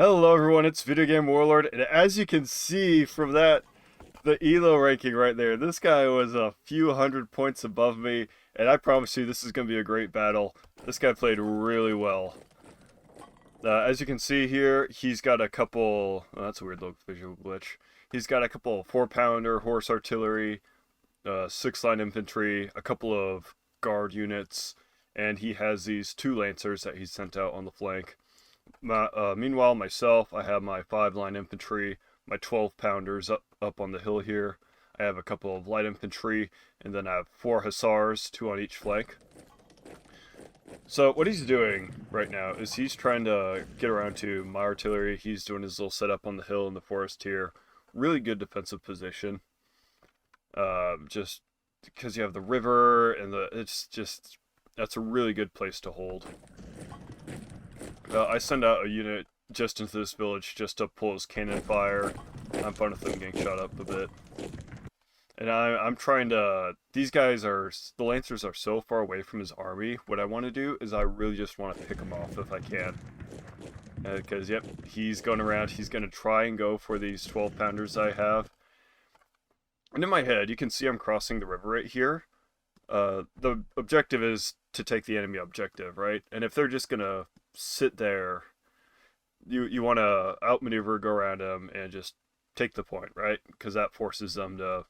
Hello everyone, it's VideoGameWarlord, and as you can see from the ELO ranking right there, this guy was a few hundred points above me, and I promise you this is going to be a great battle. This guy played really well. As you can see here, he's got a couple, oh, that's a weird little visual glitch. He's got a couple 4-pounder horse artillery, 6-line infantry, a couple of guard units, and he has these 2 lancers that he's sent out on the flank. Meanwhile, myself, I have my 5-line infantry, my 12-pounders up on the hill here. I have a couple of light infantry, and then I have 4 hussars, 2 on each flank. So what he's doing right now is he's trying to get around to my artillery. He's doing his little setup on the hill in the forest here. Really good defensive position. Just because you have the river and that's a really good place to hold. I send out a unit just into this village just to pull his cannon fire. I'm fine with them getting shot up a bit. And I'm trying to... These guys are... The Lancers are so far away from his army. What I want to do is I really just want to pick him off if I can. Because, yep, he's going around. He's going to try and go for these 12-pounders I have. And in my head, you can see I'm crossing the river right here. The objective is to take the enemy objective, right? And if they're just going to sit there, you want to outmaneuver, go around them, and just take the point, right? Because that forces them to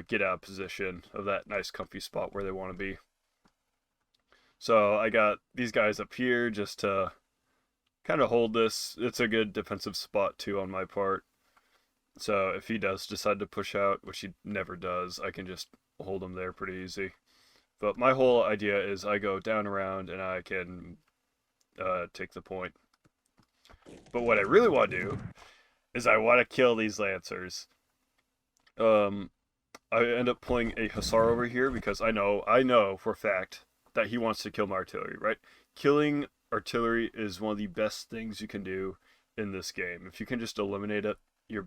get out of position of that nice comfy spot where they want to be. So I got these guys up here just to kind of hold this. It's a good defensive spot too on my part. So if he does decide to push out, which he never does, I can just hold him there pretty easy. But my whole idea is I go down around and I can take the point. But what I really want to do is I want to kill these Lancers. I end up pulling a Hussar over here because I know for a fact that he wants to kill my artillery, right? Killing artillery is one of the best things you can do in this game. If you can just eliminate it, you're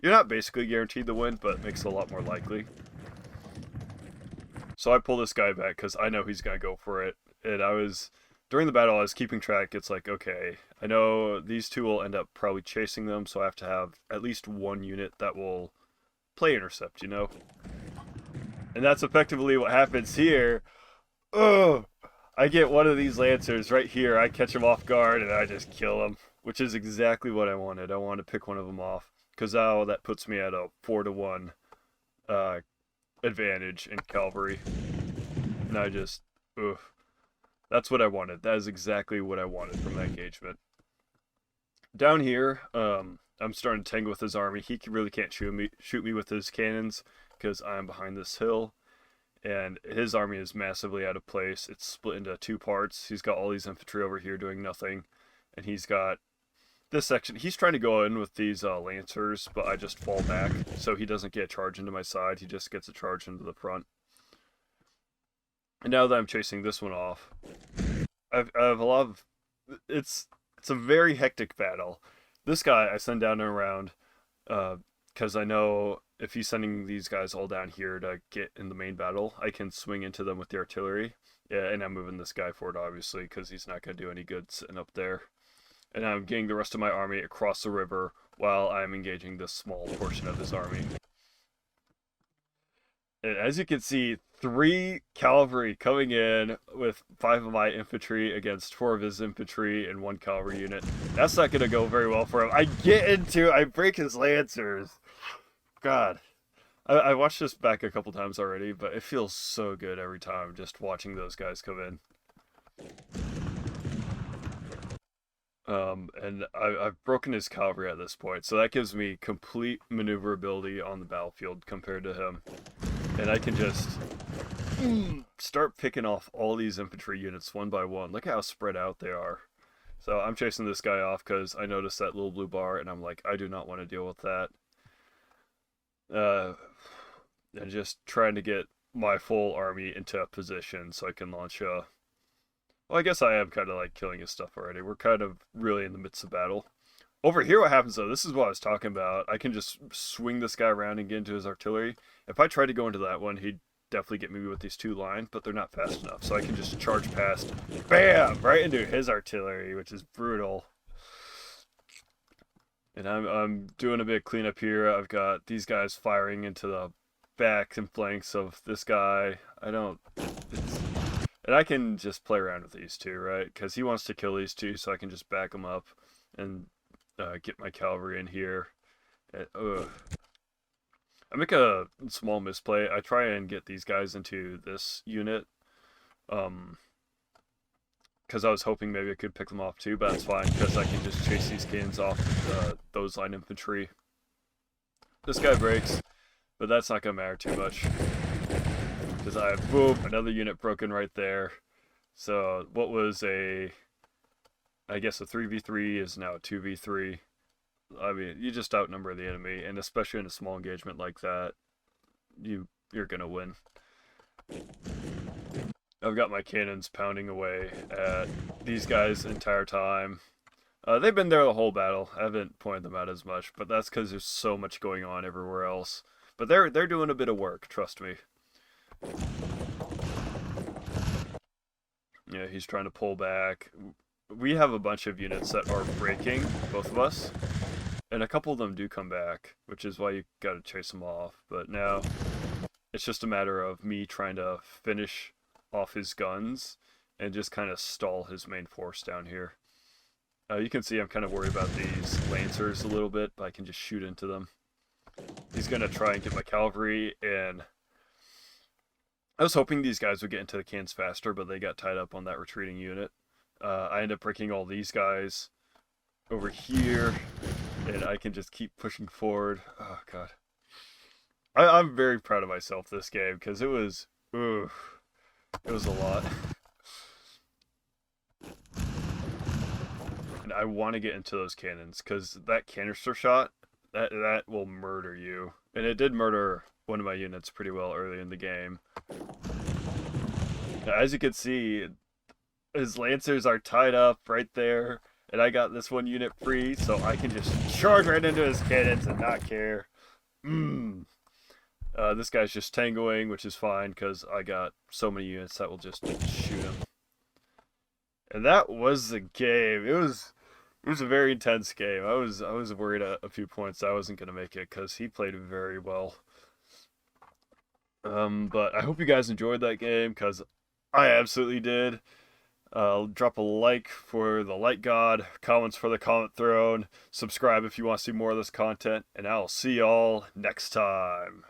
not basically guaranteed the win, but it makes it a lot more likely. So I pull this guy back because I know he's going to go for it. And during the battle, I was keeping track. It's like, okay, I know these 2 will end up probably chasing them, so I have to have at least 1 unit that will play intercept, you know? And that's effectively what happens here. Ugh! I get one of these Lancers right here, I catch him off guard, and I just kill him, which is exactly what I wanted. I wanted to pick one of them off, because now that puts me at a 4-to-1 advantage in Cavalry. And ugh. That's what I wanted. That is exactly what I wanted from that engagement. Down here, I'm starting to tangle with his army. He really can't shoot me with his cannons because I'm behind this hill. And his army is massively out of place. It's split into 2 parts. He's got all these infantry over here doing nothing. And he's got this section. He's trying to go in with these Lancers, but I just fall back. So he doesn't get a charge into my side. He just gets a charge into the front. And now that I'm chasing this one off, I have a lot of... It's a very hectic battle. This guy I send down and around because I know if he's sending these guys all down here to get in the main battle, I can swing into them with the artillery. Yeah, and I'm moving this guy forward, obviously, because he's not going to do any good sitting up there. And I'm getting the rest of my army across the river while I'm engaging this small portion of his army. And as you can see, 3 cavalry coming in with 5 of my infantry against 4 of his infantry and 1 cavalry unit. That's not going to go very well for him. I break his Lancers. God. I watched this back a couple times already, but it feels so good every time just watching those guys come in. And I've broken his cavalry at this point, so that gives me complete maneuverability on the battlefield compared to him. And I can just start picking off all these infantry units one by one. Look how spread out they are. So I'm chasing this guy off because I noticed that little blue bar, and I'm like, I do not want to deal with that. And just trying to get my full army into a position so I can launch a... Well, I guess I am kind of like killing his stuff already. We're kind of really in the midst of battle. Over here what happens though, this is what I was talking about. I can just swing this guy around and get into his artillery. If I try to go into that one, he'd definitely get me with these 2 lines, but they're not fast enough. So I can just charge past, bam, right into his artillery, which is brutal. And I'm doing a bit of cleanup here. I've got these guys firing into the backs and flanks of this guy. And I can just play around with these two, right? Because he wants to kill these two, so I can just back him up and get my cavalry in here. I make a small misplay. I try and get these guys into this unit. Because I was hoping maybe I could pick them off too, but that's fine, because I can just chase these cannons off those line infantry. This guy breaks, but that's not going to matter too much. Because I have, boom, another unit broken right there. So what was I guess a 3v3 is now a 2v3. I mean, you just outnumber the enemy, and especially in a small engagement like that, you're going to win. I've got my cannons pounding away at these guys the entire time. They've been there the whole battle. I haven't pointed them out as much, but that's because there's so much going on everywhere else. But they're doing a bit of work, trust me. Yeah, he's trying to pull back. We have a bunch of units that are breaking, both of us. And a couple of them do come back, which is why you gotta chase them off. But now, it's just a matter of me trying to finish off his guns and just kind of stall his main force down here. You can see I'm kind of worried about these lancers a little bit, but I can just shoot into them. He's going to try and get my cavalry, and I was hoping these guys would get into the cannons faster, but they got tied up on that retreating unit. I end up breaking all these guys over here, and I can just keep pushing forward. Oh, God. I'm very proud of myself this game, because it was... It was a lot. And I want to get into those cannons, because that canister shot, that will murder you. And it did murder one of my units pretty well early in the game. Now, as you can see, his lancers are tied up right there, and I got this one unit free, so I can just charge right into his cannons and not care. This guy's just tangoing, which is fine, because I got so many units that will just shoot him. And that was the game. It was a very intense game. I was worried at a few points I wasn't going to make it, because he played very well. But I hope you guys enjoyed that game, because I absolutely did. Drop a like for the Light God, comments for the Comet Throne, subscribe if you want to see more of this content, and I'll see y'all next time.